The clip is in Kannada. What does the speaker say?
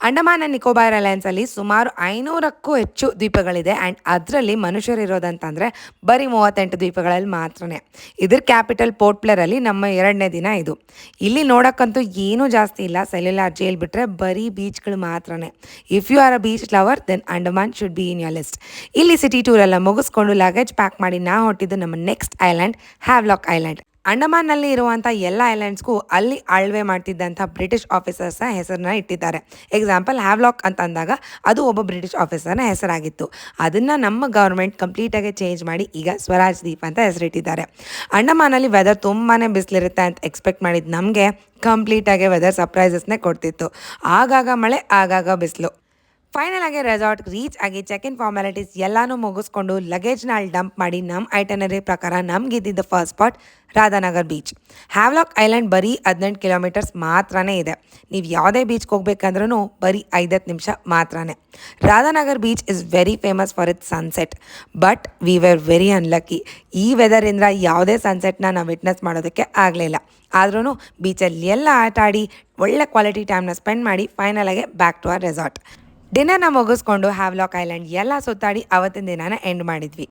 ಅಂಡಮಾನ್ ಅಂಡ್ ನಿಕೋಬಾರ್ ಅಲಯನ್ಸಲ್ಲಿ ಸುಮಾರು 500ಕ್ಕೂ ಹೆಚ್ಚು ದ್ವೀಪಗಳಿದೆ ಆ್ಯಂಡ್ ಅದರಲ್ಲಿ ಮನುಷ್ಯರಿರೋದಂತಂದರೆ ಬರೀ 38 ದ್ವೀಪಗಳಲ್ಲಿ ಮಾತ್ರನೇ. ಇದ್ರ ಕ್ಯಾಪಿಟಲ್ ಪೋರ್ಟ್ ಬ್ಲೇರಲ್ಲಿ ನಮ್ಮ 2ನೇ ದಿನ ಇದು. ಇಲ್ಲಿ ನೋಡೋಕ್ಕಂತೂ ಏನೂ ಜಾಸ್ತಿ ಇಲ್ಲ, ಸೆಲ್ಯುಲಾರ್ ಜೈಲ್ ಬಿಟ್ಟರೆ ಬರೀ ಬೀಚ್ಗಳು ಮಾತ್ರನೇ. If you are a beach lover then Andaman should be in your list. ಇಲ್ಲಿ ಸಿಟಿ ಟೂರೆಲ್ಲ ಮುಗಿಸ್ಕೊಂಡು ಲಗೇಜ್ ಪ್ಯಾಕ್ ಮಾಡಿ ಹೊಟ್ಟಿದ್ದು ನಮ್ಮ ನೆಕ್ಸ್ಟ್ ಐಲ್ಯಾಂಡ್ ಹ್ಯಾವ್ಲಾಕ್ ಐಲ್ಯಾಂಡ್. ಅಂಡಮಾನ್ನಲ್ಲಿ ಇರುವಂಥ ಎಲ್ಲ ಐಲ್ಯಾಂಡ್ಸ್ಗೂ ಅಲ್ಲಿ ಆಳ್ವೆ ಮಾಡ್ತಿದ್ದಂಥ ಬ್ರಿಟಿಷ್ ಆಫೀಸರ್ಸ್ನ ಹೆಸರನ್ನ ಇಟ್ಟಿದ್ದಾರೆ. ಎಕ್ಸಾಂಪಲ್ ಹ್ಯಾವ್ಲಾಕ್ ಅಂತ ಅಂದಾಗ ಅದು ಒಬ್ಬ ಬ್ರಿಟಿಷ್ ಆಫೀಸರ್ನ ಹೆಸರಾಗಿತ್ತು. ಅದನ್ನು ನಮ್ಮ ಗೌರ್ಮೆಂಟ್ ಕಂಪ್ಲೀಟಾಗಿ ಚೇಂಜ್ ಮಾಡಿ ಈಗ ಸ್ವರಾಜ್ ದ್ವೀಪ್ ಅಂತ ಹೆಸರಿಟ್ಟಿದ್ದಾರೆ. ಅಂಡಮಾನಲ್ಲಿ ವೆದರ್ ತುಂಬಾ ಬಿಸಿಲಿರುತ್ತೆ ಅಂತ ಎಕ್ಸ್ಪೆಕ್ಟ್ ಮಾಡಿದ್ದು ನಮಗೆ ಕಂಪ್ಲೀಟಾಗಿ ವೆದರ್ ಸರ್ಪ್ರೈಸಸ್ನೇ ಕೊಡ್ತಿತ್ತು. ಆಗಾಗ ಮಳೆ, ಆಗಾಗ ಬಿಸಿಲು. ಫೈನಲ್ ಆಗಿ ರೆಸಾರ್ಟ್ ರೀಚ್ ಆಗಿ ಚೆಕ್ ಇನ್ ಫಾರ್ಮ್ಯಾಲಿಟೀಸ್ ಎಲ್ಲನೂ ಮುಗಿಸ್ಕೊಂಡು ಲಗೇಜ್ನ ಅಲ್ಲಿ ಡಂಪ್ ಮಾಡಿ ನಮ್ಮ ಐಟನರಿ ಪ್ರಕಾರ ನಮಗಿದ್ದಿದ್ದ first spot Radhanagar beach. Havelock Island ಬರೀ 18 ಕಿಲೋಮೀಟರ್ಸ್ ಮಾತ್ರನೇ ಇದೆ. ನೀವು ಯಾವುದೇ ಬೀಚ್ಗೆ ಹೋಗ್ಬೇಕಂದ್ರೂ ಬರೀ 5 ನಿಮಿಷ ಮಾತ್ರನೇ. Radhanagar beach is very famous for its sunset, but we were very unlucky. ಈ ವೆದರಿಂದ ಯಾವುದೇ ಸನ್ಸೆಟ್ನ ನಾವು ವಿಟ್ನೆಸ್ ಮಾಡೋದಕ್ಕೆ ಆಗಲಿಲ್ಲ. ಆದ್ರೂ ಬೀಚಲ್ಲಿ ಎಲ್ಲ ಆಟ ಆಡಿ ಒಳ್ಳೆ ಕ್ವಾಲಿಟಿ ಟೈಮ್ನ ಸ್ಪೆಂಡ್ ಮಾಡಿ ಫೈನಲ್ ಆಗಿ ಬ್ಯಾಕ್ ಟು ಅವರ್ ರೆಸಾರ್ಟ್. ಡಿನ್ನರ್ನ ಮುಗಿಸ್ಕೊಂಡು ಹ್ಯಾವ್ಲಾಕ್ ಐಲ್ಯಾಂಡ್ ಎಲ್ಲ ಸುತ್ತಾಡಿ ಅವತ್ತಿನ ದಿನಾನ ಎಂಡ್ ಮಾಡಿದ್ವಿ.